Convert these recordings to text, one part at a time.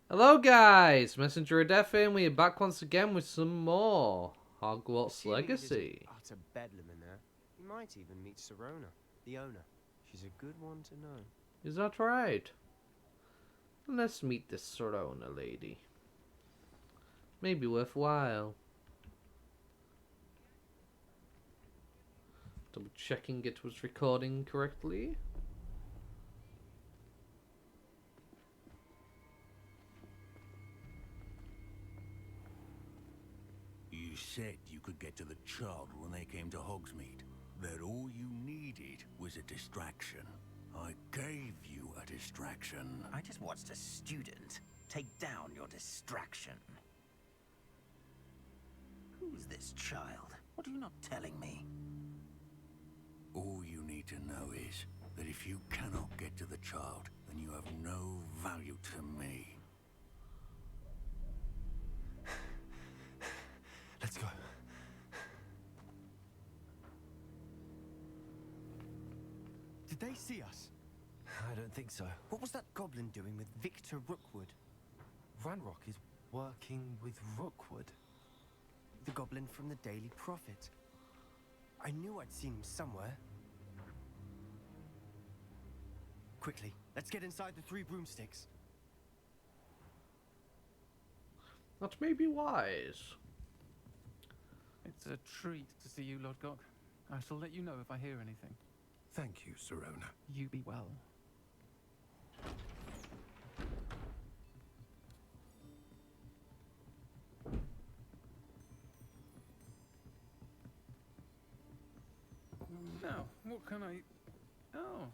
Hello guys, Messenger of Death and we are back once again with some more Hogwarts Assuming it isn't Legacy. utter bedlam in there, you might even meet Sirona, the owner. She's a good one to know. Is that right? Let's meet this Sorona lady. Maybe worthwhile. Double checking it was recording correctly. You said you could get to the child when they came to Hogsmeade. That all you needed was a distraction. I gave you a distraction. I just watched a student take down your distraction. Who's this child? What are you not telling me? All you need to know is that if you cannot get to the child, then you have no value to me. Let's go. Did they see us? I don't think so. What was that goblin doing with Victor Rookwood? Ranrock is working with Rookwood. The goblin from the Daily Prophet. I knew I'd seen him somewhere. Quickly, let's get inside the three broomsticks. That may be wise. It's a treat to see you, Lord Gok. I shall let you know if I hear anything. Thank you, Sirona. You be well. Now, what can I... Oh,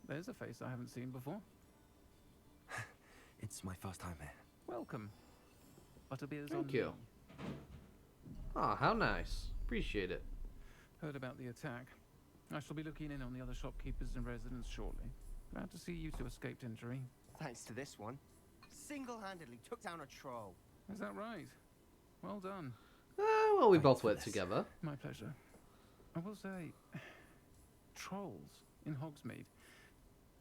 there's a face I haven't seen before. It's my first time here. Welcome. Butterbeer's Thank on you. me. Ah, how nice. Appreciate it. Heard about the attack. I shall be looking in on the other shopkeepers and residents shortly. Glad to see you two escaped injury. Thanks to this one. Single-handedly took down a troll. Is that right? Well done. Well, we Thanks both for worked this. together. My pleasure. I will say, trolls in Hogsmeade.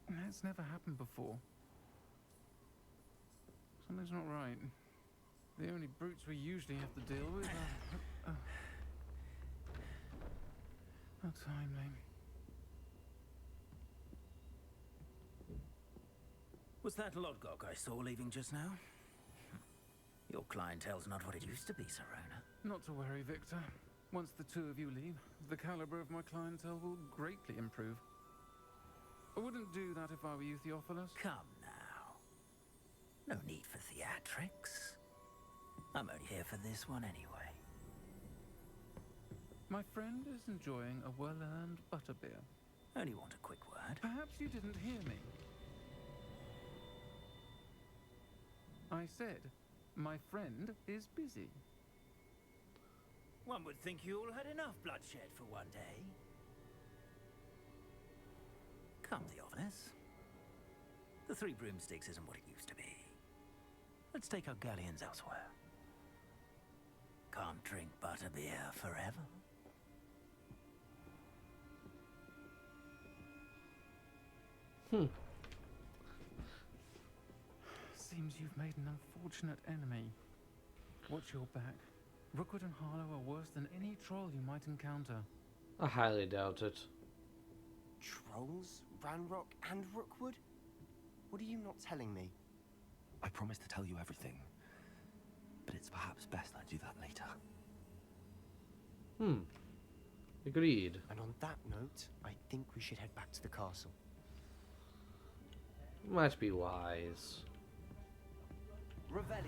That's never happened before. Something's not right. The only brutes we usually have to deal with are... How timely. Was that Lodgok I saw leaving just now? Your clientele's not what it used to be, Sirona. Not to worry, Victor. Once the two of you leave, the caliber of my clientele will greatly improve. I wouldn't do that if I were you, Theophilus. Come now. No need for theatrics. I'm only here for this one anyway. My friend is enjoying a well-earned butterbeer. Only want a quick word. Perhaps you didn't hear me. I said, my friend is busy. One would think you all had enough bloodshed for one day. Come, Theophilus. The Three Broomsticks isn't what it used to be. Let's take our galleons elsewhere. Can't drink butterbeer forever. Seems you've made an unfortunate enemy. Watch your back. Rookwood and Harlow are worse than any troll you might encounter. I highly doubt it. Trolls? Ranrock and Rookwood? What are you not telling me? I promise to tell you everything, but it's perhaps best I do that later. Agreed. And on that note, I think we should head back to the castle. Might be wise. Revelio.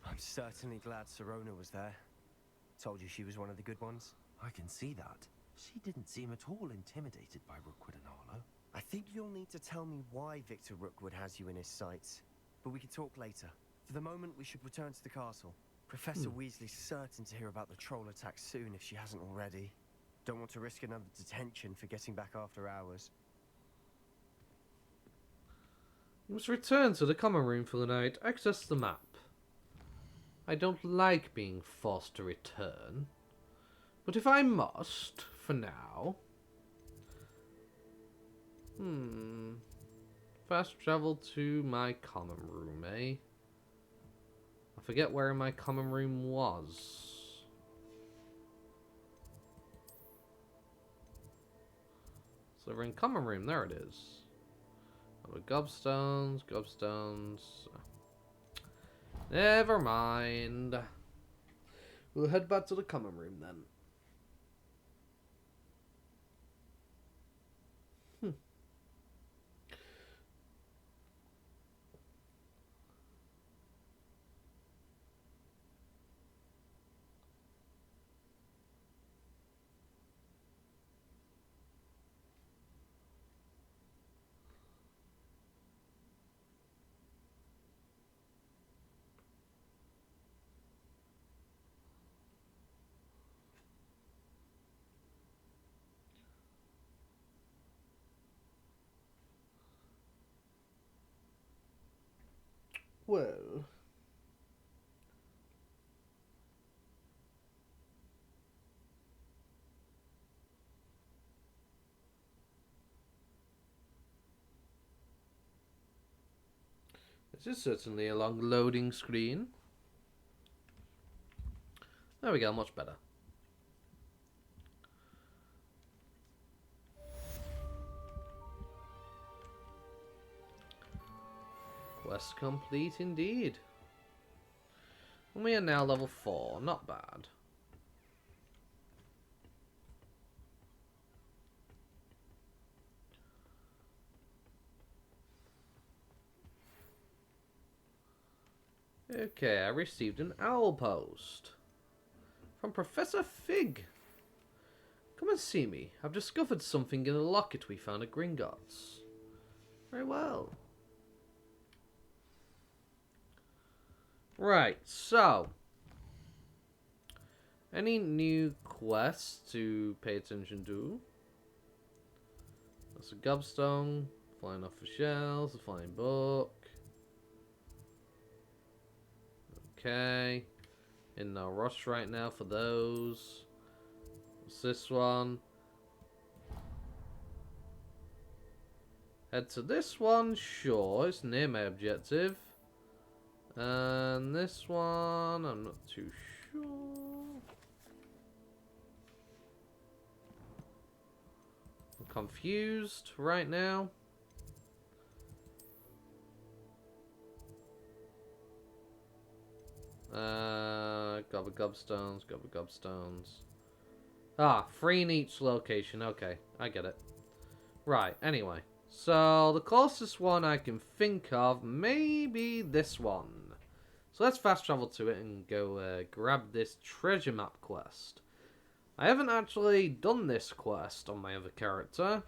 I'm certainly glad Sirona was there. Told you she was one of the good ones. I can see that. She didn't seem at all intimidated by Rookwood and Harlow. I think you'll need to tell me why Victor Rookwood has you in his sights. But we can talk later. For the moment, we should return to the castle. Professor Weasley's certain to hear about the troll attack soon if she hasn't already. Don't want to risk another detention for getting back after hours. You must return to the common room for the night. Access the map. I don't like being forced to return. But if I must, for now... Fast travel to my common room, eh? I forget where my common room was. So we're in common room, there it is. Gobstones, gobstones. Never mind. We'll head back to the common room then. Well... This is certainly a long loading screen. There we go, much better. Quest complete indeed. And we are now level 4, not bad. Okay, I received an owl post from Professor Fig. Come and see me. I've discovered something in a locket we found at Gringotts. Very well. Right, so any new quests to pay attention to? That's a gobstone, flying off the shelves, a flying book. Okay, in no rush right now for those. What's this one? Head to this one, sure, it's near my objective. And this one, I'm not too sure. I'm confused right now. Gobba gobstones, gobba gobstones. Ah, 3 in each location. Okay, I get it. Right, anyway. So, the closest one I can think of may be this one. So let's fast travel to it and go grab this treasure map quest. I haven't actually done this quest on my other character.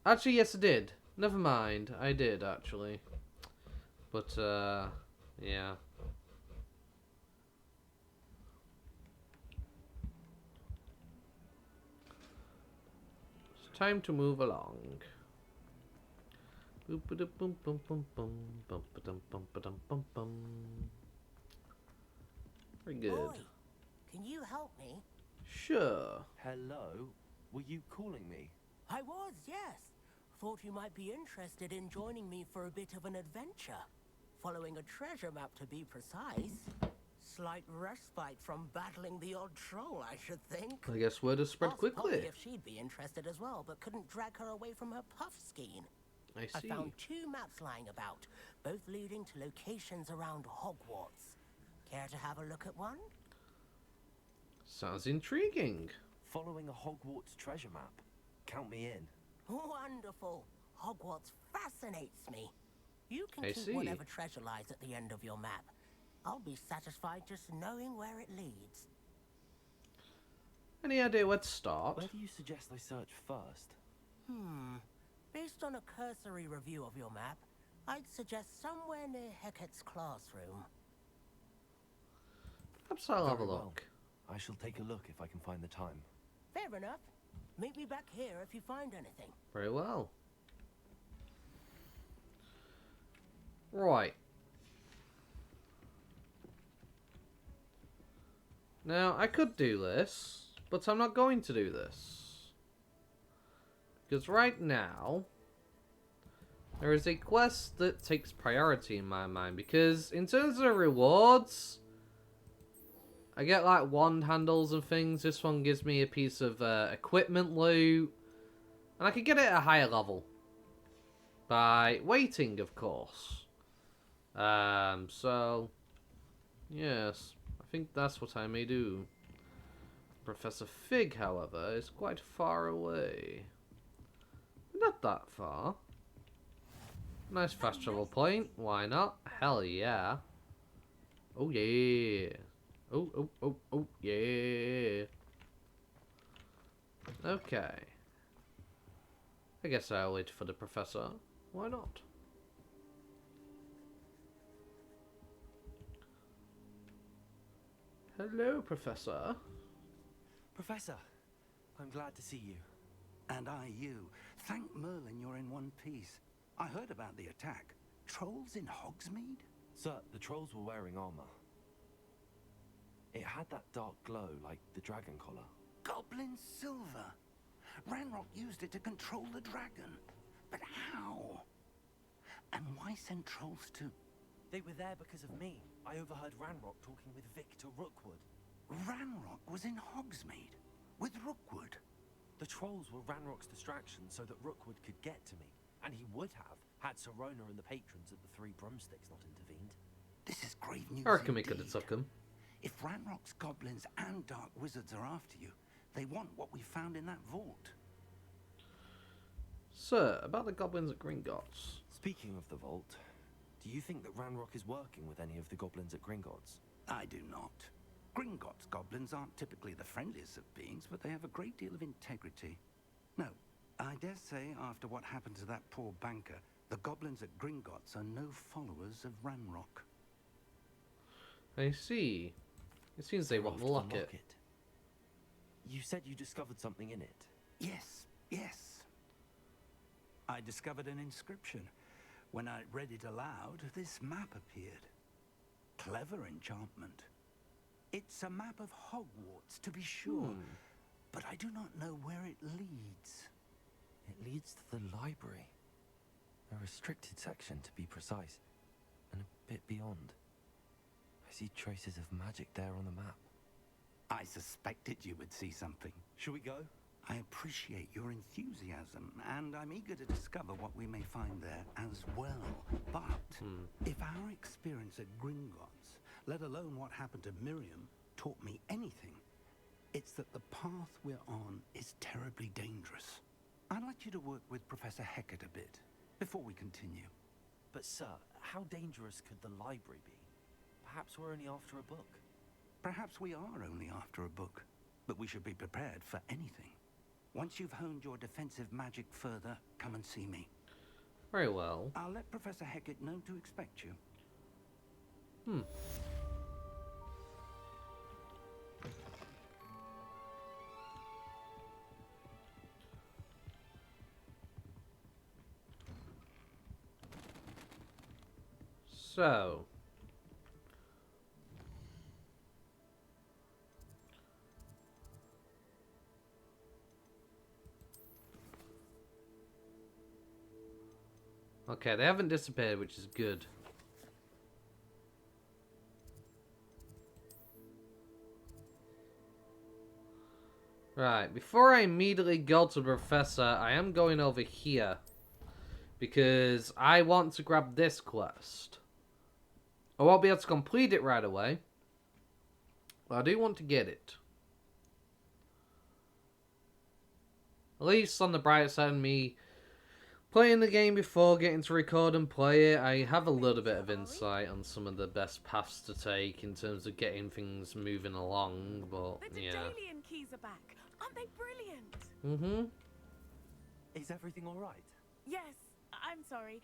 Actually, yes I did. Never mind, I did actually. But, yeah. It's time to move along. Very good. Boy, can you help me? Sure. Hello? Were you calling me? I was, yes. Thought you might be interested in joining me for a bit of an adventure. Following a treasure map, to be precise. Slight respite from battling the odd troll, I should think. I guess word has spread Asked Poppy quickly. if she'd be interested as well, but couldn't drag her away from her puff skein. I see. I found 2 maps lying about, both leading to locations around Hogwarts. Care to have a look at one? Sounds intriguing. Following a Hogwarts treasure map. Count me in. Wonderful. Hogwarts fascinates me. You can I keep see. whatever treasure lies at the end of your map. I'll be satisfied just knowing where it leads. Any idea where to start? Where do you suggest I search first? Based on a cursory review of your map, I'd suggest somewhere near Hecat's classroom. Perhaps I'll have a Very well. look. I shall take a look if I can find the time. Fair enough. Meet me back here if you find anything. Very well. Right. Now, I could do this, but I'm not going to do this. Because right now, there is a quest that takes priority in my mind. Because in terms of rewards, I get like wand handles and things. This one gives me a piece of equipment loot. And I could get it at a higher level. By waiting, of course. So, yes, I think that's what I may do. Professor Fig, however, is quite far away. Not that far. Nice fast travel point. Why not? Hell yeah. Oh yeah. Oh yeah. Okay. I guess I'll wait for the professor. Why not? Hello, Professor. Professor, I'm glad to see you. And I you. Thank Merlin you're in one piece. I heard about the attack. Trolls in Hogsmeade? Sir, the trolls were wearing armor. It had that dark glow like the dragon collar. Goblin silver. Ranrock used it to control the dragon. But how? And why send trolls to... They were there because of me. I overheard Ranrock talking with Victor Rookwood. Ranrock was in Hogsmeade with Rookwood. The trolls were Ranrock's distraction so that Rookwood could get to me. And he would have, had Serona and the patrons at the Three Broomsticks not intervened. This is grave news I reckon we could have indeed. took him. If Ranrock's goblins and dark wizards are after you, they want what we found in that vault. Sir, about the goblins at Gringotts. Speaking of the vault, do you think that Ranrock is working with any of the goblins at Gringotts? I do not. Gringotts goblins aren't typically the friendliest of beings, but they have a great deal of integrity. No, I dare say after what happened to that poor banker, the goblins at Gringotts are no followers of Ranrock. I see. It seems they want the locket. You said you discovered something in it. Yes. I discovered an inscription. When I read it aloud, this map appeared. Clever enchantment. It's a map of Hogwarts, to be sure, but I do not know where it leads. It leads to the library. A restricted section, to be precise, and a bit beyond. I see traces of magic there on the map. I suspected you would see something. Shall we go? I appreciate your enthusiasm, and I'm eager to discover what we may find there as well. But if our experience at Gringotts, let alone what happened to Miriam, taught me anything, it's that the path we're on is terribly dangerous. I'd like you to work with Professor Hecat a bit before we continue. But sir, how dangerous could the library be? Perhaps we're only after a book. Perhaps we are only after a book, but we should be prepared for anything. Once you've honed your defensive magic further, come and see me. Very well. I'll let Professor Hecat know to expect you. So. Okay, they haven't disappeared, which is good. Right, before I immediately go to the Professor, I am going over here. Because I want to grab this quest. I won't be able to complete it right away. But I do want to get it. At least on the bright side of me playing the game before getting to record and play it, I have a little bit of insight on some of the best paths to take in terms of getting things moving along, but The yeah. Daedalian keys are back. Aren't they brilliant? Mm-hmm. Is everything all right? Yes, I'm sorry.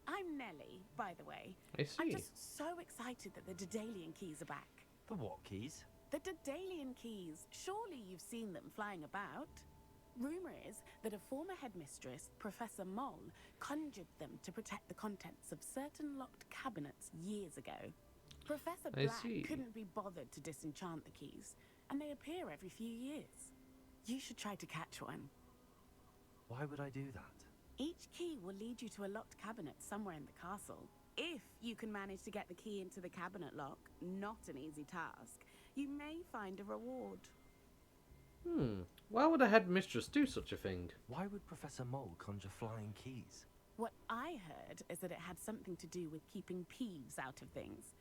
I'm Nellie, by the way. I see. I'm just so excited that the Daedalian keys are back. The what keys? The Daedalian keys. Surely you've seen them flying about. Rumour is that a former headmistress, Professor Moll, conjured them to protect the contents of certain locked cabinets years ago. Professor I Black see. couldn't be bothered to disenchant the keys, and they appear every few years. You should try to catch one. Why would I do that? Each key will lead you to a locked cabinet somewhere in the castle. If you can manage to get the key into the cabinet lock, not an easy task, you may find a reward. Why would a headmistress do such a thing? Why would Professor Mole conjure flying keys? What I heard is that it had something to do with keeping Peeves out of things.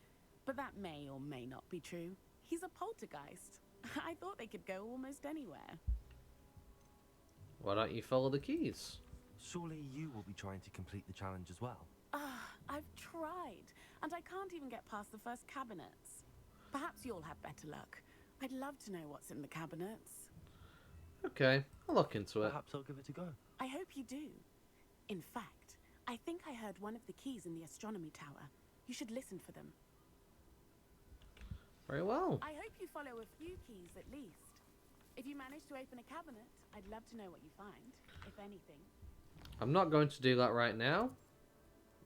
But that may or may not be true. He's a poltergeist. I thought they could go almost anywhere. Why don't you follow the keys? Surely you will be trying to complete the challenge as well. I've tried, and I can't even get past the first cabinets. Perhaps you'll have better luck. I'd love to know what's in the cabinets. Okay, I'll look into it. Perhaps I'll give it a go. I hope you do. In fact, I think I heard one of the keys in the astronomy tower. You should listen for them. Very well. I hope you follow a few keys at least. If you manage to open a cabinet, I'd love to know what you find, if anything. I'm not going to do that right now.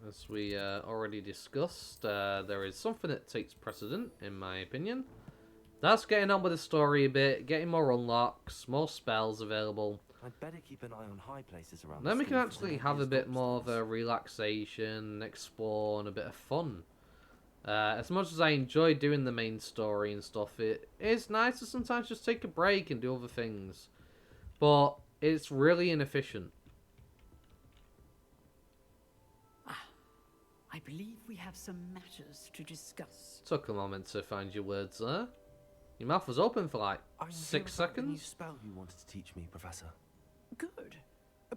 As we already discussed, there is something that takes precedent, in my opinion. That's getting on with the story a bit, getting more unlocks, more spells available. I'd better keep an eye on high places around. Then the we can school for actually any have a obvious bit more of gobstones. a relaxation, explore, and a bit of fun. As much as I enjoy doing the main story and stuff, it is nice to sometimes just take a break and do other things. But it's really inefficient. I believe we have some matters to discuss. Took a moment to find your words there. Your mouth was open for like I'm here 6 about the new seconds. spell you wanted to teach me, Professor. Good.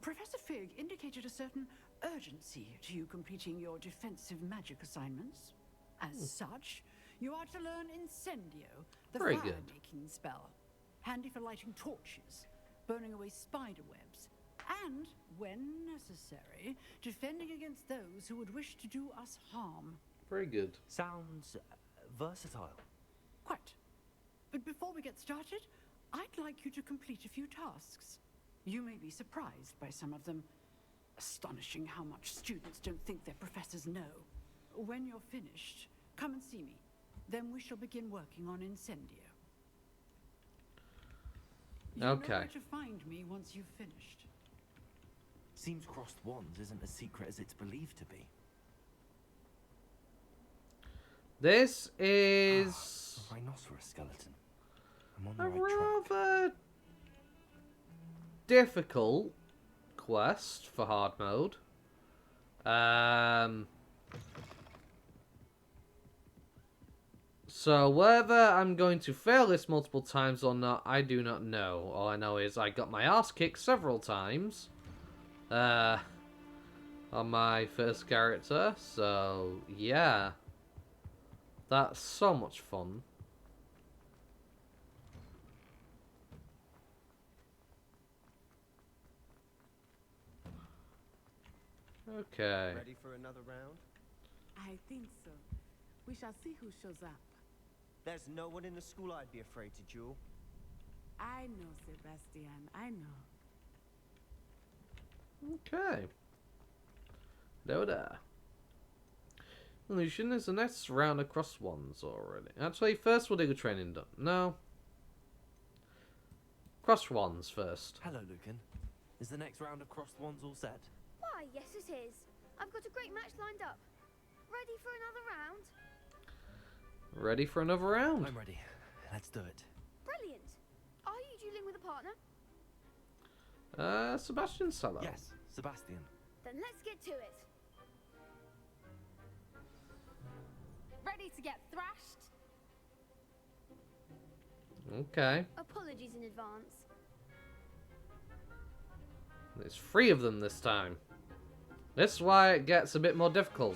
Professor Fig indicated a certain urgency to you completing your defensive magic assignments. As such, you are to learn Incendio, the Very good. fire-making spell. Handy for lighting torches, burning away spider webs, and, when necessary, defending against those who would wish to do us harm. Very good. Sounds versatile. Quite. But before we get started, I'd like you to complete a few tasks. You may be surprised by some of them. Astonishing how much students don't think their professors know. When you're finished, come and see me. Then we shall begin working on Incendio. You know Okay. where to find me once you've finished. Seems crossed wands isn't as secret as it's believed to be. This is A rhinoceros skeleton. I'm on the a right track. rather difficult quest for hard mode. So whether I'm going to fail this multiple times or not, I do not know. All I know is I got my ass kicked several times on my first character. So yeah, that's so much fun. Okay. Ready for another round? I think so. We shall see who shows up. There's no one in the school I'd be afraid to duel. I know, Sebastian. I know. Okay. There, there. Lucian is the next round across ones already. Actually, first we'll do the training done. No. Cross ones first. Hello, Lucan. Is the next round of crossed wands all set? Why, yes it is. I've got a great match lined up. Ready for another round? Ready for another round? I'm ready. Let's do it. Brilliant. Are you dueling with a partner? Sebastian Sallow. Yes, Sebastian. Then let's get to it. Ready to get thrashed? Okay. Apologies in advance. There's 3 of them this time. That's why it gets a bit more difficult.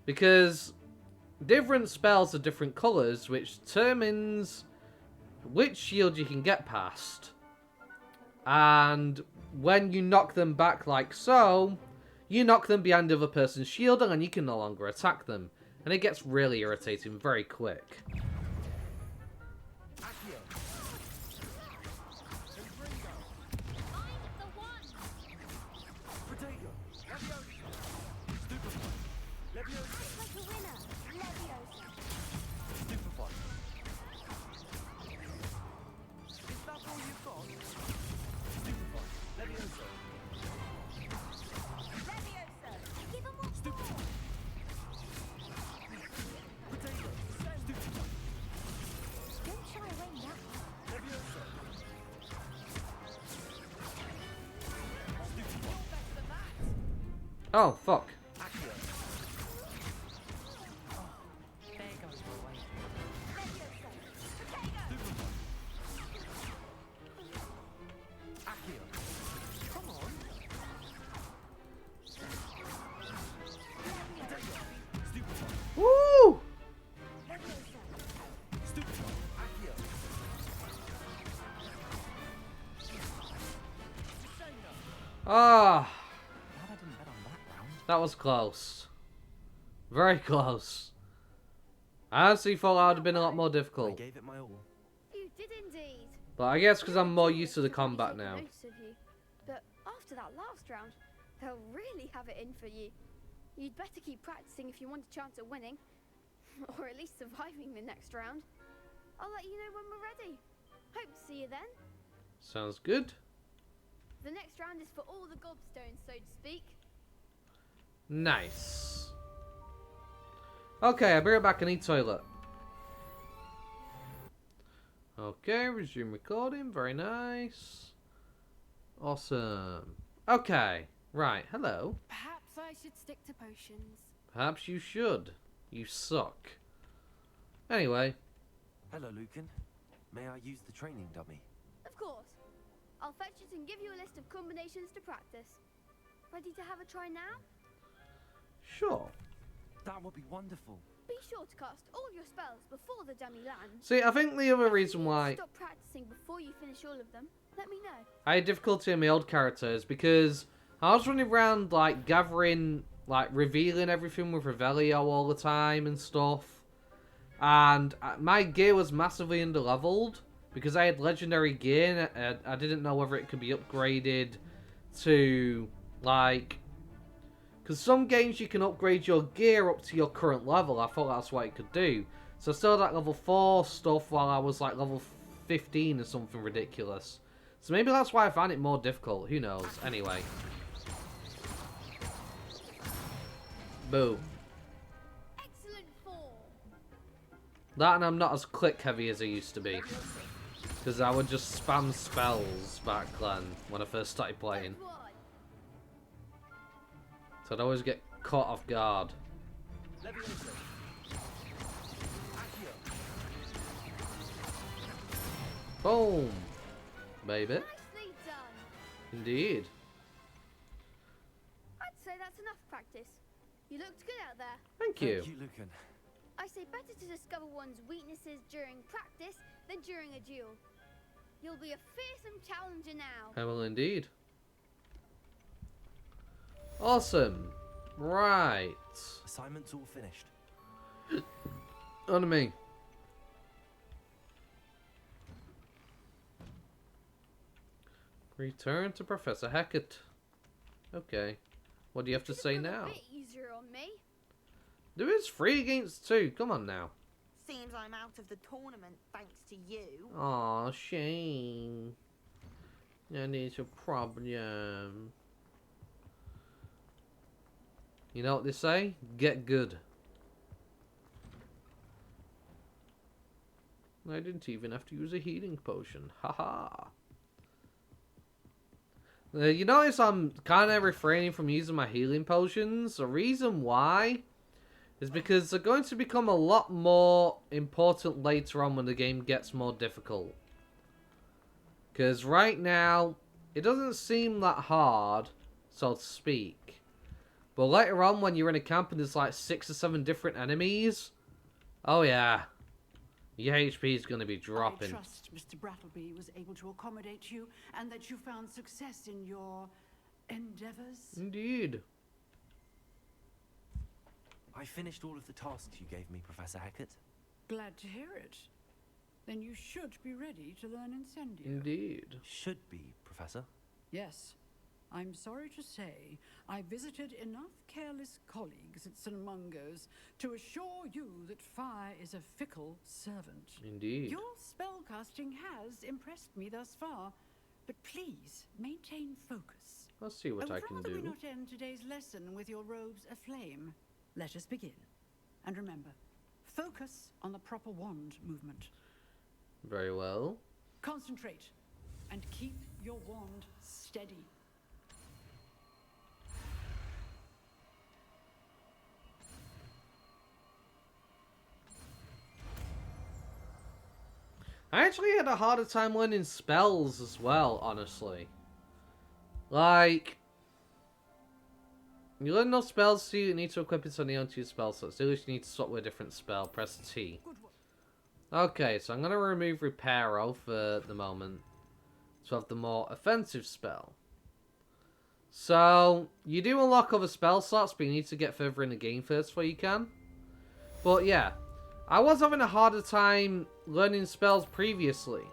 Because different spells are different colours, which determines which shield you can get past. And when you knock them back like so, you knock them behind the other person's shield and then you can no longer attack them. And it gets really irritating very quick. Oh, fuck. There goes my way. Come on. Woo! Ah, Glad I didn't bet on that round. that was close. Very close. I honestly thought that would have been a lot more I difficult. gave it my all. You did indeed. But I guess because I'm more used to the You'll probably combat take now. notice of you. But after that last round, they'll really have it in for you. You'd better keep practicing if you want a chance at winning. Or at least surviving the next round. I'll let you know when we're ready. Hope to see you then. Sounds good. The next round is for all the gobstones, so to speak. Nice. Okay, I'll be right back. I need toilet. Okay, resume recording. Very nice. Awesome. Okay, right. Hello. Perhaps I should stick to potions. Perhaps you should. You suck. Anyway. Hello, Lucan. May I use the training dummy? Of course. I'll fetch it and give you a list of combinations to practice. Ready to have a try now? Sure. That would be wonderful. Be sure to cast all your spells before the dummy lands. See, I think the other reason why Stop practicing before you finish all of them. Let me know. I had difficulty in my old characters because I was running around like gathering, like revealing everything with Revelio all the time and stuff. And my gear was massively underleveled because I had legendary gear and I didn't know whether it could be upgraded to like... Because some games you can upgrade your gear up to your current level. I thought that's what it could do. So I still had that level 4 stuff while I was like level 15 or something ridiculous. So maybe that's why I found it more difficult. Who knows? Anyway. Boom. Excellent form. That and I'm not as click heavy as I used to be. Because I would just spam spells back then when I first started playing. So I'd always get caught off guard. Boom. Baby. Nicely done. Indeed. I'd say that's enough practice. You looked good out there. Thank you. Thank you, Lucan. I say better to discover one's weaknesses during practice than during a duel. You'll be a fearsome challenger now. I will indeed. Awesome. Right. Assignment's all finished. On to me. Return to Professor Hackett. Okay. What do you have to say now? A bit easier on me. There is 3 against 2. Come on now. Seems I'm out of the tournament thanks to you. Aw, shame. That is a problem. You know what they say? Get good. I didn't even have to use a healing potion. Haha. You notice I'm kind of refraining from using my healing potions. The reason why is because they're going to become a lot more important later on when the game gets more difficult. Because right now, it doesn't seem that hard, so to speak. But later on, when you're in a camp and there's like 6 or 7 different enemies, oh yeah, your HP is going to be dropping. I trust Mr. Brattleby was able to accommodate you and that you found success in your endeavors. Indeed. I finished all of the tasks you gave me, Professor Hackett. Glad to hear it. Then you should be ready to learn Incendio. Indeed. Should be, Professor. Yes. I'm sorry to say, I visited enough careless colleagues at St. Mungo's to assure you that fire is a fickle servant. Indeed. Your spellcasting has impressed me thus far, but please maintain focus. I'll see what I can Rather we do. not end today's lesson with your robes aflame. Let us begin. And remember, focus on the proper wand movement. Very well. Concentrate and keep your wand steady. I actually had a harder time learning spells as well, honestly. Like, you learn no spells, so you need to equip it on the own to your spell slots. So you need to swap with a different spell. Press T. Okay, so I'm going to remove Reparo for the moment to have the more offensive spell. So, you do unlock other spell slots, but you need to get further in the game first before you can. But yeah, I was having a harder time learning spells previously.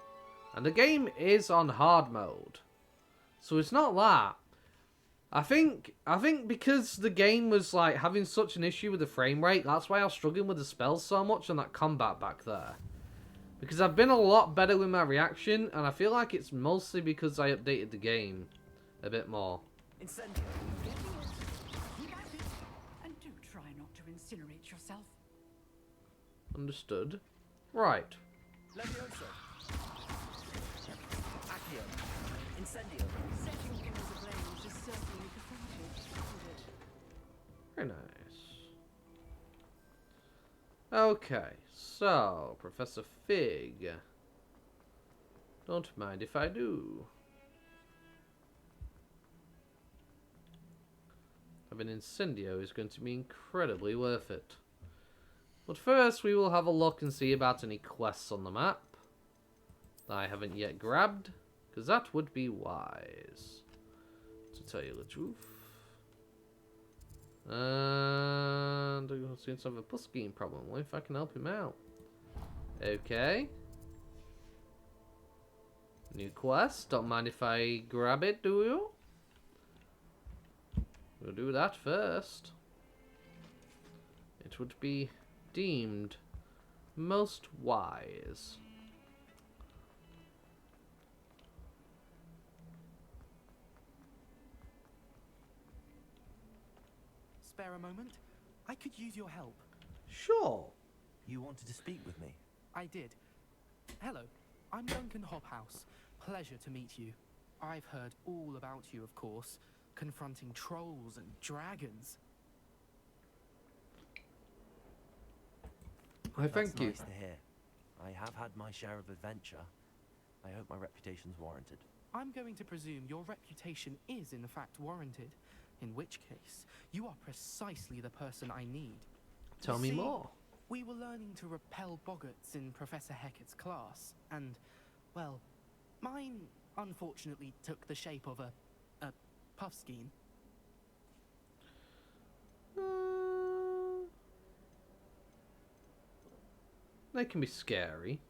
And the game is on hard mode. So it's not that. I think because the game was like having such an issue with the frame rate, that's why I was struggling with the spells so much and that combat back there. Because I've been a lot better with my reaction, and I feel like it's mostly because I updated the game a bit more. Incendio. And do try not to incinerate yourself. Understood. Right. Levioso. Accio. Incendio. Setting things ablaze is certainly cathartic, isn't it? Very nice. Okay, so, Professor Fig. Don't mind if I do. Having Incendio is going to be incredibly worth it. But first, we will have a look and see about any quests on the map that I haven't yet grabbed, because that would be wise, to tell you the truth. And I seem to have a Puskeen problem. What if I can help him out? Okay. New quest. Don't mind if I grab it, do you? We'll do that first. It would be deemed most wise. Spare a moment? I could use your help. Sure. You wanted to speak with me? I did. Hello, I'm Duncan Hobhouse. Pleasure to meet you. I've heard all about you, of course, confronting trolls and dragons. Thank you. Nice to hear. I have had my share of adventure. I hope my reputation's warranted. I'm going to presume your reputation is in fact warranted, in which case you are precisely the person I need. Tell me more. We were learning to repel boggarts in Professor Hecat's class, and, well, mine unfortunately took the shape of a puffskein. They can be scary.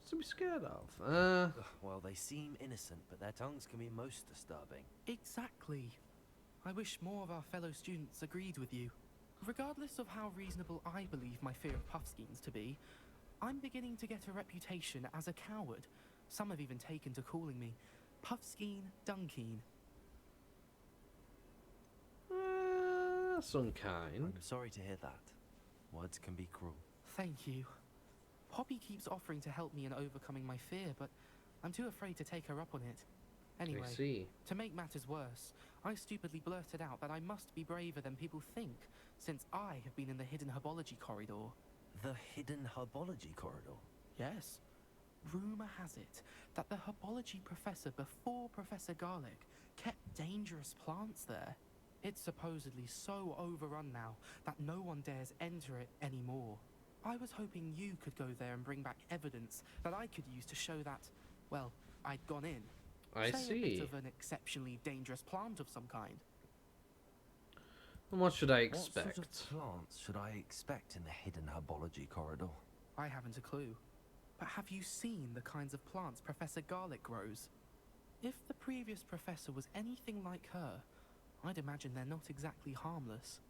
What's to be scared of? Well, they seem innocent, but their tongues can be most disturbing. Exactly. I wish more of our fellow students agreed with you. Regardless of how reasonable I believe my fear of puffskeins to be, I'm beginning to get a reputation as a coward. Some have even taken to calling me Puffskeen Dunkeen. That's unkind. I'm sorry to hear that. Words can be cruel. Thank you. Poppy keeps offering to help me in overcoming my fear, but I'm too afraid to take her up on it. Anyway, I see. To make matters worse, I stupidly blurted out that I must be braver than people think, since I have been in the hidden herbology corridor. The hidden herbology corridor? Yes. Rumour has it that the herbology professor before Professor Garlic kept dangerous plants there. It's supposedly so overrun now that no one dares enter it anymore. I was hoping you could go there and bring back evidence that I could use to show that, well, I'd gone in. I Say see. a bit of an exceptionally dangerous plant of some kind. And what should I expect? What sort of plants should I expect in the hidden herbology corridor? I haven't a clue. But have you seen the kinds of plants Professor Garlic grows? If the previous professor was anything like her, I'd imagine they're not exactly harmless.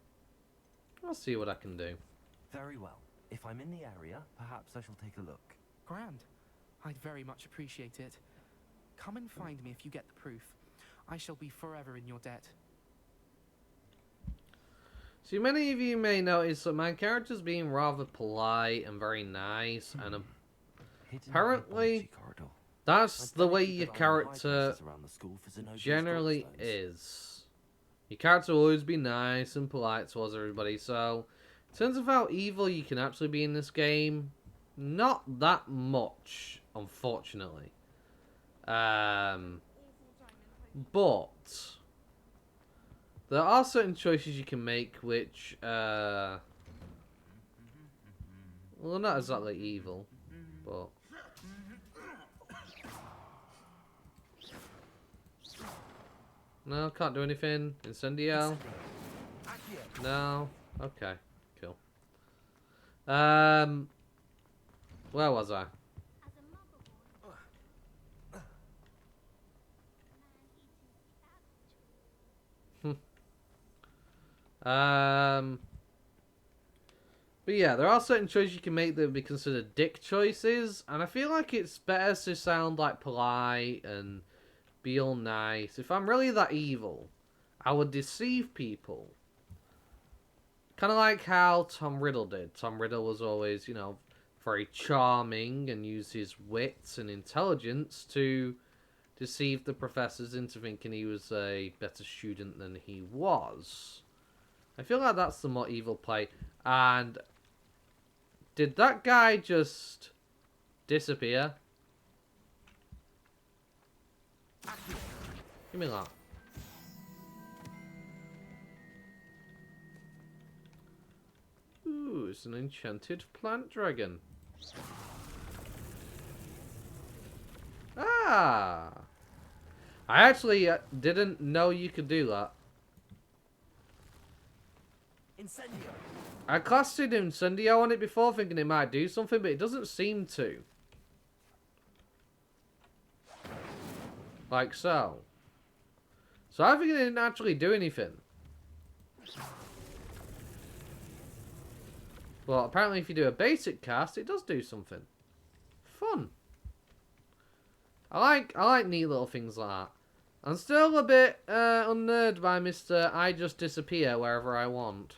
I'll see what I can do. Very well. If I'm in the area, perhaps I shall take a look. Grand. I'd very much appreciate it. Come and find me if you get the proof. I shall be forever in your debt. So many of you may notice that my character's being rather polite and very nice, and apparently that's the way your character generally is. Your character will always be nice and polite towards everybody, so in terms of how evil you can actually be in this game, not that much, unfortunately. But there are certain choices you can make which, well, not exactly evil, but... No, can't do anything. Incendio? No? Okay, cool. Where was I? But yeah, there are certain choices you can make that would be considered dick choices, and I feel like it's better to sound like polite and be all nice. If I'm really that evil, I would deceive people. Kind of like how Tom Riddle did. Tom Riddle was always, you know, very charming and used his wits and intelligence to deceive the professors into thinking he was a better student than he was. I feel like that's the more evil play. And did that guy just disappear? Give me that. Ooh, it's an enchanted plant dragon. Ah! I actually didn't know you could do that. Incendio. I casted Incendio on it before, thinking it might do something, but it doesn't seem to. Like so. So I think it didn't actually do anything. Well, apparently if you do a basic cast, it does do something. Fun. I like neat little things like that. I'm still a bit unnerved by Mr. I just disappear wherever I want.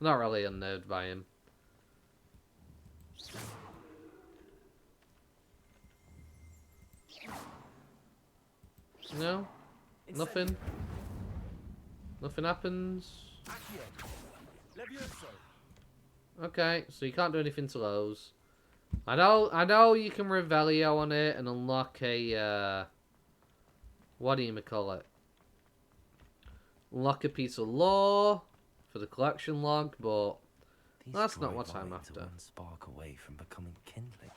Not really unnerved by him. No? Nothing? Nothing happens? Okay, so you can't do anything to those. I know you can Revelio on it and unlock a, what do you call it? Unlock a piece of lore for the collection log, but that's not what I'm after. One spark away from becoming kindling.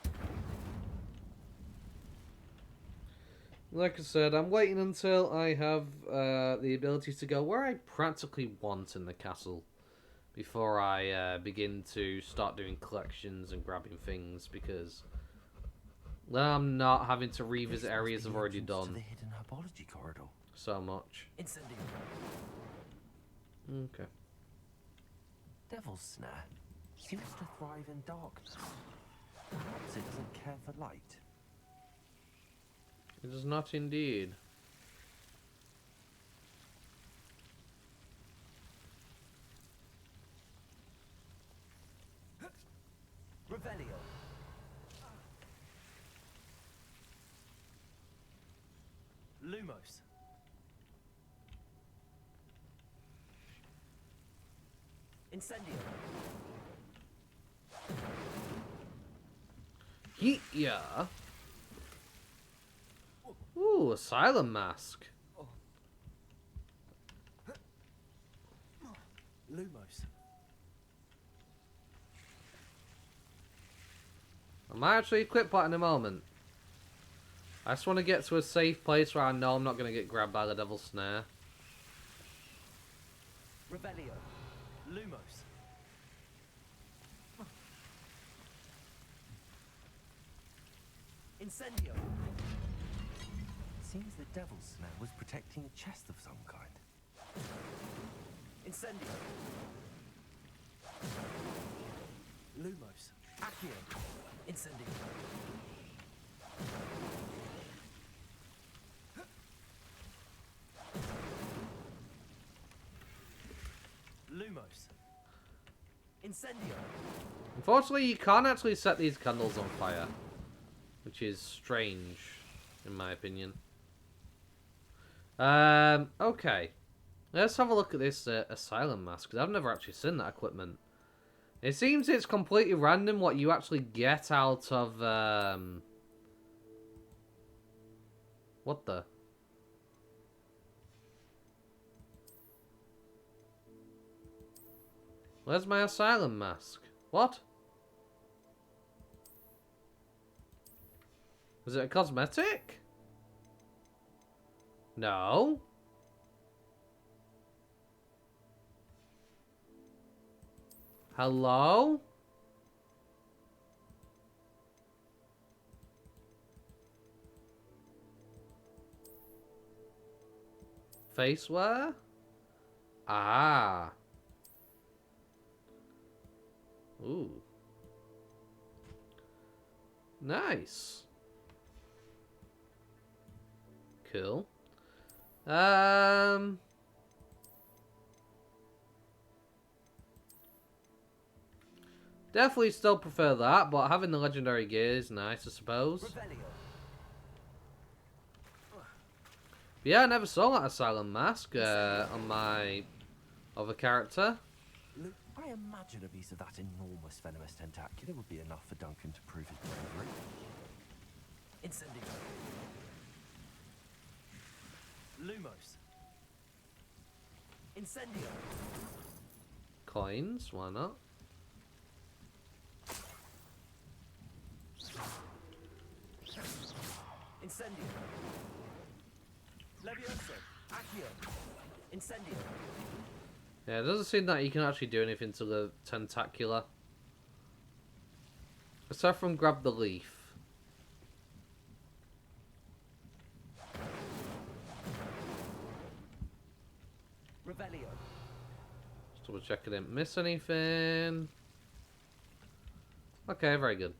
Like I said, I'm waiting until I have the ability to go where I practically want in the castle before I begin to start doing collections and grabbing things, because then I'm not having to revisit areas I've already done. To the hidden herbology corridor. So much. Incendio. Okay. Devil's Snare seems to thrive in darkness. Perhaps it doesn't care for light. It is not indeed. Revelio. Lumos. Incendio. Yeet ya. Ooh, Asylum Mask. Lumos. I might actually equip that in a moment. I just want to get to a safe place where I know I'm not going to get grabbed by the Devil's Snare. Revelio. Lumos. Incendio. Seems the Devil's Snare was protecting a chest of some kind. Incendio. Lumos. Accio. Incendio. Lumos. Incendio. Unfortunately, you can't actually set these candles on fire, which is strange, in my opinion. Okay. Let's have a look at this Asylum Mask, because I've never actually seen that equipment. It seems it's completely random what you actually get out of, What the? Where's my asylum mask? What? Is it a cosmetic? No. Hello? Face wear? Ah. Ooh. Nice. Cool. Definitely still prefer that, but having the legendary gear is nice, I suppose. But yeah, I never saw that asylum mask on my other character. Look, I imagine a piece of that enormous venomous tentacular would be enough for Duncan to prove his bravery. Incendio. Lumos. Incendio. Coins, why not? Incendio. Levioso. Accio. Incendio. Yeah, it doesn't seem that you can actually do anything to the tentacular. Aside from grab the leaf. Revelio. Just double check I didn't miss anything. Okay, very good.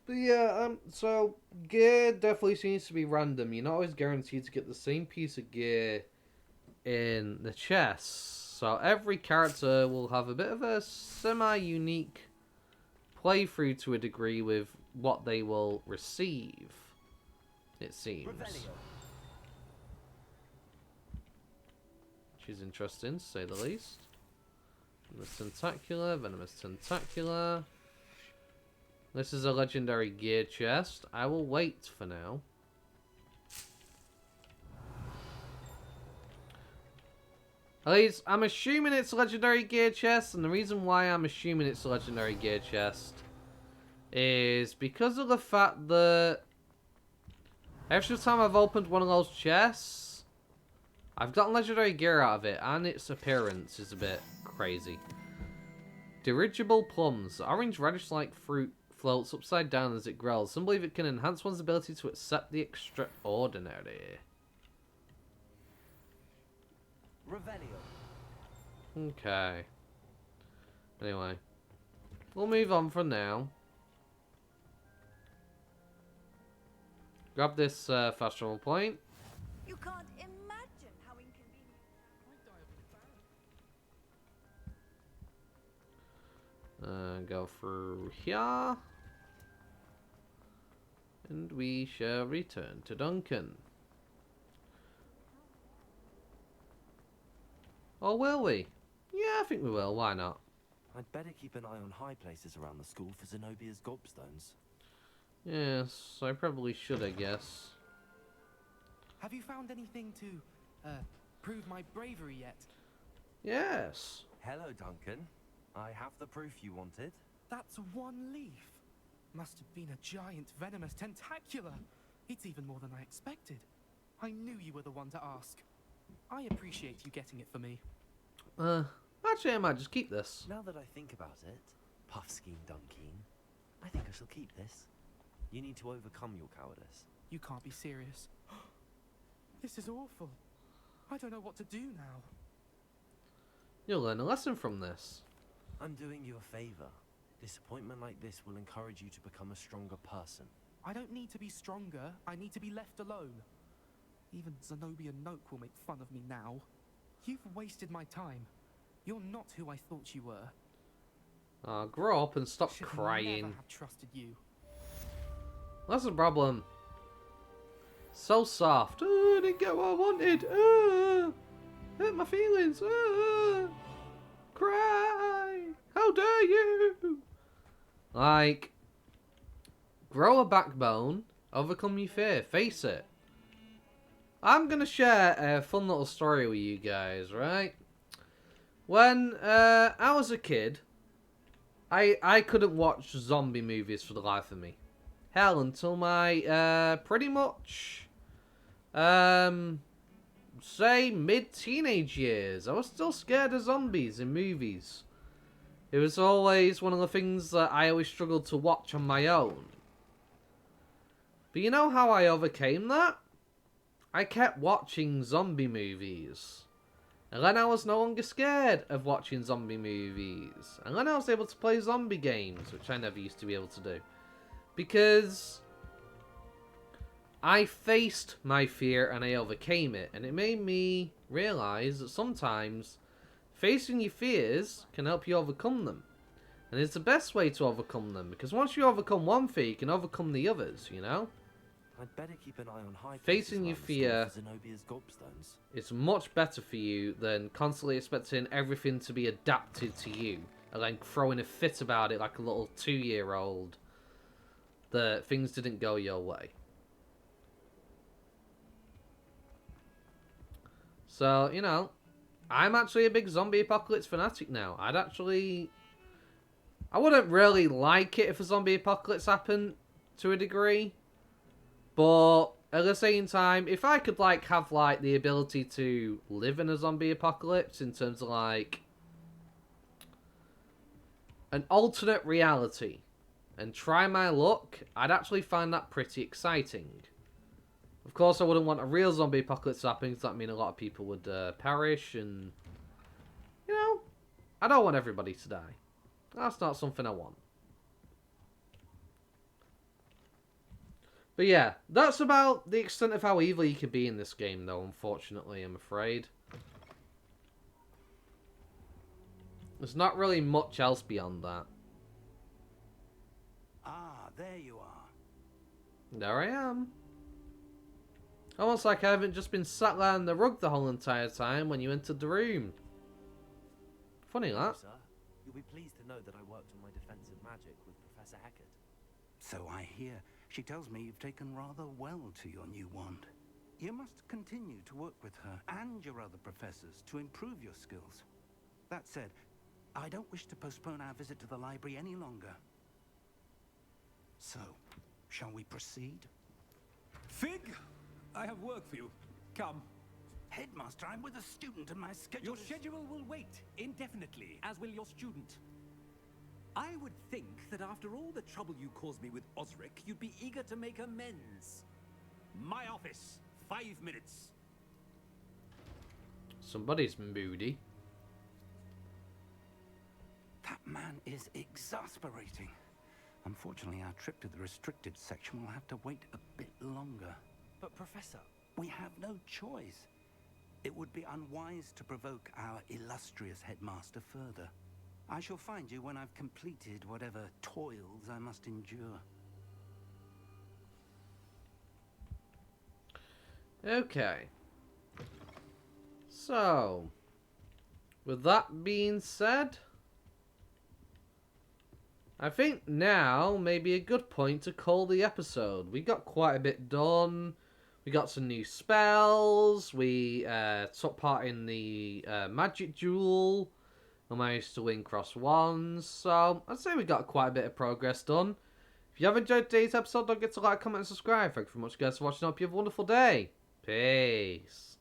But yeah, so gear definitely seems to be random. You're not always guaranteed to get the same piece of gear in the chest. So every character will have a bit of a semi-unique playthrough to a degree with what they will receive, it seems. Which is interesting, to say the least. Venomous Tentacular, Venomous Tentacular. This is a legendary gear chest. I will wait for now. At least, I'm assuming it's a legendary gear chest, and the reason why I'm assuming it's a legendary gear chest is because of the fact that every time I've opened one of those chests, I've gotten legendary gear out of it, and its appearance is a bit crazy. Dirigible plums. Orange radish-like fruit floats upside down as it grows. Some believe it can enhance one's ability to accept the extraordinary. Revelio. Okay. Anyway. We'll move on for now. Grab this fast travel point. You can't imagine how inconvenient. Go through here. And we shall return to Duncan. Or will we? Yeah, I think we will. Why not? I'd better keep an eye on high places around the school for Zenobia's gobstones. Yes, I probably should, I guess. Have you found anything to prove my bravery yet? Yes. Hello, Duncan. I have the proof you wanted. That's one leaf. Must have been a giant venomous tentacular. It's even more than I expected. I knew you were the one to ask. I appreciate you getting it for me. Actually, I might just keep this. Now that I think about it, Puffskein Dunkeen, I think I shall keep this. You need to overcome your cowardice. You can't be serious. This is awful. I don't know what to do now. You'll learn a lesson from this. I'm doing you a favor. Disappointment like this will encourage you to become a stronger person. I don't need to be stronger. I need to be left alone. Even Zenobia Noak will make fun of me now. You've wasted my time. You're not who I thought you were. Grow up and stop crying. Never have trusted you. That's the problem. So soft. Oh, I didn't get what I wanted. Hurt my feelings. Cry. How dare you? Like, grow a backbone. Overcome your fear. Face it. I'm going to share a fun little story with you guys, right? When I was a kid, I couldn't watch zombie movies for the life of me. Hell, until my pretty much say mid-teenage years. I was still scared of zombies in movies. It was always one of the things that I always struggled to watch on my own. But you know how I overcame that? I kept watching zombie movies. And then I was no longer scared of watching zombie movies. And then I was able to play zombie games, which I never used to be able to do. Because I faced my fear and I overcame it. And it made me realize that sometimes facing your fears can help you overcome them. And it's the best way to overcome them. Because once you overcome one fear, you can overcome the others, you know? I'd better keep an eye on high Facing your fear Zenobia's gobstones. is much better for you than constantly expecting everything to be adapted to you. And then throwing a fit about it like a little 2-year-old. That things didn't go your way. So, you know, I'm actually a big zombie apocalypse fanatic now. I wouldn't really like it if a zombie apocalypse happened to a degree. But at the same time, if I could like have like the ability to live in a zombie apocalypse in terms of like an alternate reality and try my luck, I'd actually find that pretty exciting. Of course, I wouldn't want a real zombie apocalypse to happen because that would mean a lot of people would perish and, you know, I don't want everybody to die. That's not something I want. But yeah, that's about the extent of how evil you can be in this game, though, unfortunately, I'm afraid. There's not really much else beyond that. Ah, there you are. There I am. Almost like I haven't just been sat there on the rug the whole entire time when you entered the room. Funny that. Sir, you'll be pleased to know that I worked on my defensive magic with Professor Eckert. So I hear. She tells me you've taken rather well to your new wand. You must continue to work with her and your other professors to improve your skills. That said, I don't wish to postpone our visit to the library any longer. So, shall we proceed? Fig, I have work for you. Come. Headmaster, I'm with a student and my schedule Your schedule will wait indefinitely, as will your student. I would think that after all the trouble you caused me with Osric, you'd be eager to make amends. My office, 5 minutes. Somebody's moody. That man is exasperating. Unfortunately, our trip to the restricted section will have to wait a bit longer. But Professor, we have no choice. It would be unwise to provoke our illustrious headmaster further. I shall find you when I've completed whatever toils I must endure. Okay. So, with that being said, I think now may be a good point to call the episode. We got quite a bit done. We got some new spells. We took part in the magic duel. I managed to win cross wands. So, I'd say we got quite a bit of progress done. If you have enjoyed today's episode, don't forget to like, comment, and subscribe. Thank you very much, guys, for watching. I hope you have a wonderful day. Peace.